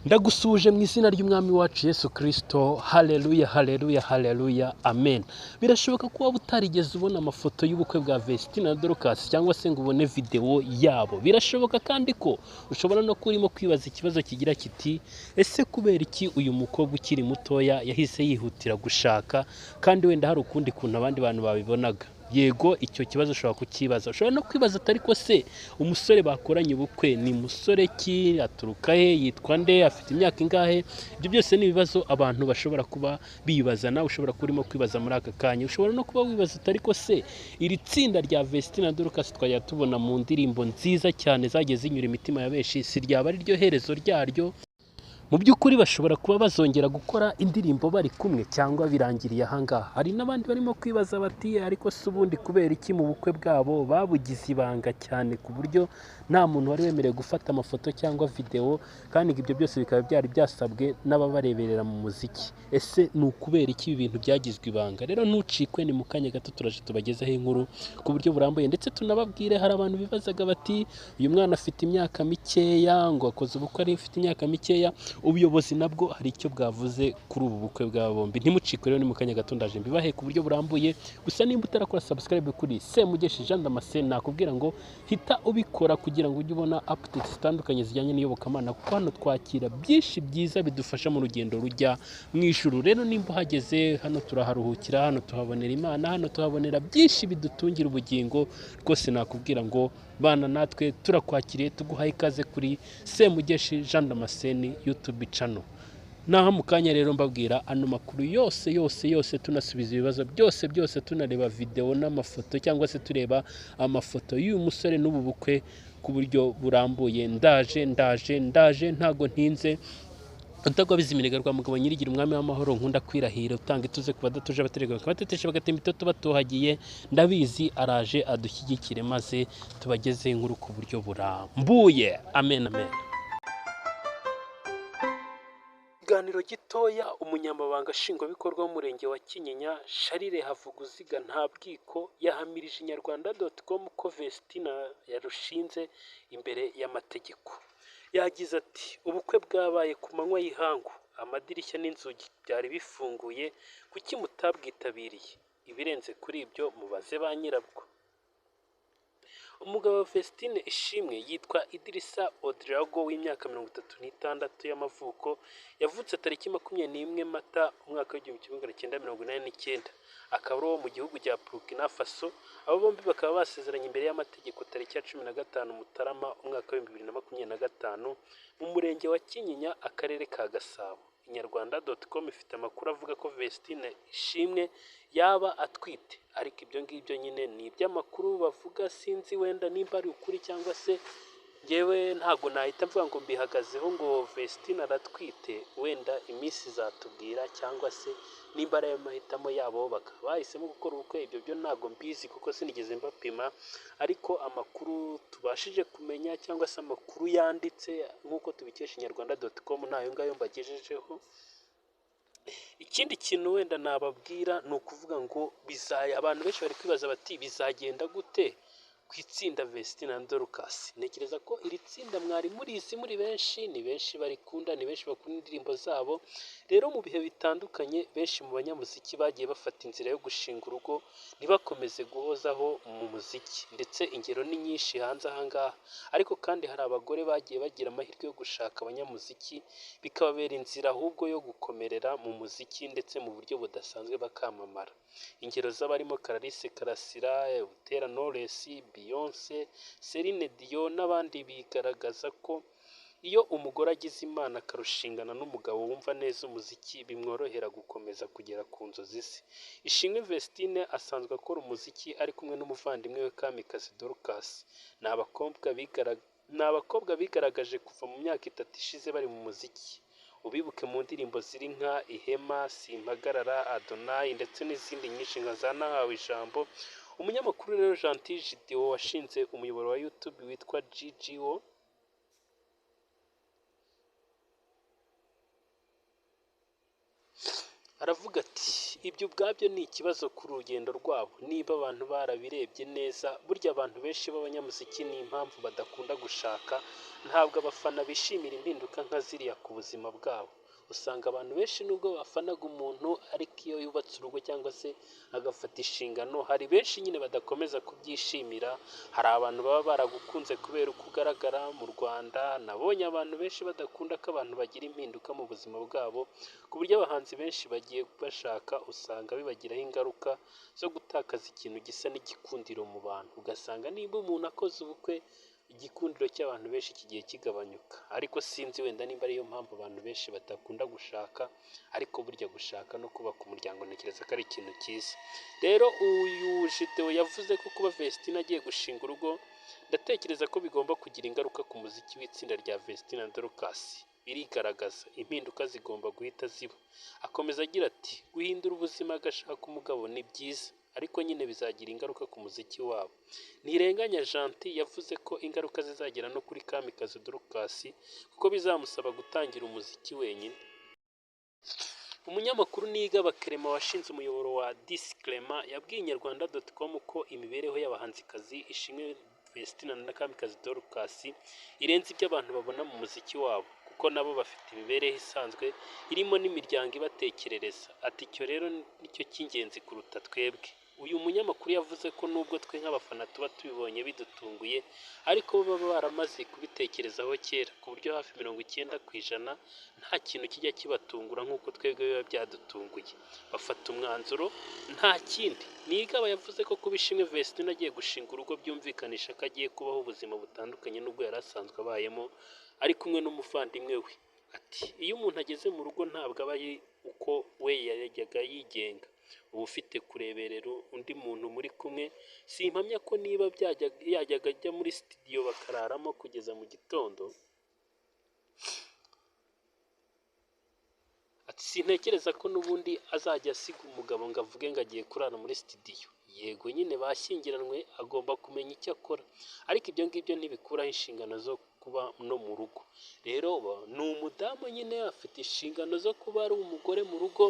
Ndagusuje mu izina ry'umwami wacu Yesu Kristo. Haleluya, haleluya, haleluya, amen. Birashoboka ko waba utarigeze ubona amafoto y'ubukwe bwa Vestine na Dorcas cyangwa se ngo ubone video yabo. Birashoboka kandi ko ushobora no kurimo kwibaza ikibazo kigira kiti ese kubera iki uyu mukobwa ukiri mutoya yahise yihutira gushaka kandi wenda hari ukundi kuntu abandi bantu babibonaga. Yego, icyo kibazo ushobora kukibaza. Ushobora no kwibaza atari ko se umusore bakoranye ubukwe ni musore ki, aturuka he, yitwa nde, afite imyaka ingahe? Ibyo byose ni ibibazo abantu bashobora kuba bibaza, nawe ushobora kurimo kwibaza muri aka kanya. Ushobora no kuba wibaza atari ko se iri tsinda rya Vestine na Dorcas twajya tubona mu ndirimbo nziza cyane zagiye zinyura imitima ya benshi, si ryaba ari ryo herezo ryaryo? Mu by'ukuri bashobora kuba bazongera gukora indirimbo bari kumwe cyangwa birangiriye ahangaha. Hari n'abandi barimo kwibaza bati ariko se ubundi kubera iki mu bukwe bwabo babugize ibanga cyane ku buryo nta muntu wari wemerewe gufata amafoto cyangwa video, kandi ibyo byose bikaba byari byasabwe n'ababareberera mu muziki. Ese ni ukubera iki ibi bintu byagizwe ibanga? Rero ntucikwe, ni mu kanya gato turaje tubagezaho inkuru ku buryo burambuye, ndetse tunababwire hari abantu bibazaga bati uyu mwana afite imyaka mikeya, ngo akoze ubukwe ari afite imyaka mikeya. Ubuyobozi nabwo hari icyo bwavuze kuri ubu bukwe bwa bombi. Ntimucikwe rero, ni mu kanya gato ndaje mbibahe ku buryo burambuye. Gusa nimba utarakora subscribe kuri Semugeshi Jean Damascene, nakubwira ngo hita ubikora kugira ngo ujye ubona updates zitandukanye zijyanye n'iyobokamana, kuko hano twakira byinshi byiza bidufasha mu rugendo rujya mu ijuru. Rero nimba uhageze hano turaharuhukira, hano tuhabonera Imana, hano tuhabonera byinshi bidutungira ubugingo. Rwose nakubwira ngo bana natwe, turakwakiriye, tuguhaye ikaze kuri Semugeshi Jean Damascene YouTube channel. Naho mu kanya rero mbabwira ano makuru yose tunasubiza ibibazo byose tunareba video n'amafoto, cyangwa se tureba amafoto y'uyu musore n'ubu bukwe ku buryo burambuye. Ndaje ntago ntinze. Utagwa biziminega rwa mugabo nyirigira umwami w'amahoro, nkunda kwirahira, utanga ituze ku badatuje, abaterega bakabatetesha, bagatemba itoto batuhagiye. Ndabizi araje adushyigikire maze tubageze inkuru ku buryo burambuye. Amen, amen. Ikiganiro gitoya. Umunyamabanga nshingwabikorwa w'umurenge wa Kinyinya Charles Havuguziga Ntabwiko yahamirije inyarwanda.com ko Vestine yarushinze imbere y'amategeko. Yagize ati ubukwe bwabaye ku manywa y'ihangu, amadirishya n'inzugi byari bifunguye, kuki mutabwitabiriye? Ibirenze kuri ibyo mubaze ba nyirabwo. Umugabo wa Vestine Ishimwe yitwa Idirisa Odrago w'imyaka 36 y'amavuko, yavutse tariki 21 Mata umwaka w'1989, akaba ari uwo mu gihugu cya Burkina Faso. Abo bombi bakaba basezeranye imbere y'amategeko tariki ya 15 Mutarama umwaka wa 2025 mu murenge wa Kinyinya, akarere ka Gasabo. Inyarwanda.com ifite amakuru avuga ko Vestine Ishimwe yaba atwite, ariko ibyo ngibyo nyine ni iby'amakuru bavuga, sinzi wenda nimba ari ukuri cyangwa se ngewe ntago nahita mvuga ngo mbihagazeho ngo Vestine aratwite. Wenda iminsi izatubwira, cyangwa se nimba ari amahitamo yabo bakaba bahisemo gukora ubukwe. Ibyo byo ntago mbizi kuko sinigeze mbapima, ariko amakuru tubashije kumenya cyangwa se amakuru yanditse nk'uko tubikesha Inyarwanda.com nayo ngayo mbagejejeho. Ikindi kintu wenda nababwira ni ukuvuga ngo abantu benshi bari kwibaza bati bizagenda gute ku itsinda Vestine na Dorcas. Ntekereza ko iri tsinda mwari murizi muri benshi, ni benshi barikunda, ni benshi bakunda indirimbo zabo. Rero mu bihe bitandukanye benshi mu banyamuziki bagiye bafata inzira yo gushinga urugo, ntibakomeze guhozaho mu muziki, ndetse ingero ni nyinshi hanze ahangaha. Ariko kandi hari abagore bagiye bagira amahirwe yo gushaka abanyamuziki, bikababera inzira ahubwo yo gukomerera mu muziki ndetse mu buryo budasanzwe bakamamara. Ingero z'abarimo Clarisse Karasira, Butera Knowless, Beyonce, Celine Dion n'abandi bigaragaza ko iyo umugore agize Imana akarushingana n'umugabo wumva neza umuziki, bimworohera gukomeza kugera ku nzozi ze. Ishimwe Vestine asanzwe akora umuziki ari kumwe n'umuvandimwe we Kamikazi Dorcas. Ni abakobwa bigaragaje kuva mu myaka 3 ishize bari mu muziki. Ubibuke mu ndirimbo ziri nka Ihema, Simpagarara, Adonai ndetse n'izindi nyinshi nka za Nahawe Ijambo. Umunyamakuru rero Gentil Gideon washinze umuyoboro wa YouTube witwa GGO aravuga ati Ibyo ubwabyo ni ikibazo ku rugendo rwabo. Niba abantu barabirebye neza, burya abantu benshi b'abanyamuziki ni impamvu badakunda gushaka, ntabwo abafana bishimira impinduka nka ziriya ku buzima bwabo. Usanga abantu benshi nubwo bafanaga umuntu, ariko iyo yubatse urugo cyangwa se agafata inshingano, hari benshi nyine badakomeza kubyishimira. Hari abantu baba baragukunze kubera uko ugaragara mu Rwanda. Nabonye abantu benshi badakunda ko abantu bagira impinduka mu buzima bwabo, ku buryo abahanzi benshi bagiye bashaka usanga bibagiraho ingaruka zo gutakaza ikintu gisa n'igikundiro mu bantu. Ugasanga niba umuntu akoze ubukwe, igikundiro cy'abantu benshi kigiye kigabanyuka. Ariko sinzi wenda nimba ariyo mpamvu abantu benshi badakunda gushaka, ariko burya gushaka no kubaka umuryango ntekereza ko ari ikintu cyiza. Rero uyu Gedeon yavuze ko kuba Vestine agiye gushinga urugo, ndatekereza ko bigomba kugira ingaruka ku muziki w'itsinda rya Vestine na Dorcas. Birigaragaza, impinduka zigomba guhita ziba. Akomeza agira ati guhindura ubuzima agashaka umugabo ni byiza, ariko nyine bizagira ingaruka ku muziki wabo. Ntirenganya Gentil yavuze ko ingaruka zizagera no kuri Kamikazi Dorcas, kuko bizamusaba gutangira umuziki wenyine. Umunyamakuru Niyigaba Clement washinze umuyoboro wa Disclaimer yabwiye Inyarwanda.com ko imibereho y'abahanzikazi Ishimwe Vestine na Kamikazi Dorcas irenze ibyo abantu babona mu muziki wabo, kuko nabo bafite imibereho isanzwe irimo n'imiryango ibatekerereza. Ati icyo rero nicyo cy'ingenzi kuruta twebwe. Uyu munyamakuru yavuze ko nubwo twe nk'abafana tuba tubibonye bidutunguye, ariko bo baba baramaze kubitekerezaho kera, ku buryo hafi 90% nta kintu kijya kibatungura nk'uko twebwe biba byadutunguye. Bafata umwanzuro nta kindi. Niyigaba yavuze ko kuba Ishimwe Vestine agiye gushinga urugo byumvikanisha ko agiye kubaho ubuzima butandukanye n'ubwo yari asanzwe abayemo, ari kumwe n'umuvandimwe we. Ati iyo umuntu ageze mu rugo ntabwo aba ari uko we yajyaga yigenga, uba ufite kureberera undi muntu muri kumwe. Simpamya ko niba yajyaga ajya muri studio bakararamo kugeza mu gitondo. Ati sintekereza ko n'ubundi azajya asiga umugabo ngo avuge ngo agiye kurara muri studio. Yego nyine bashyingiranywe, agomba kumenya icyo akora, ariko ibyo ngibyo ntibikuraho inshingano zo kuba no mu rugo. Rero ni umudamu nyine afite inshingano zo kuba ari umugore mu rugo.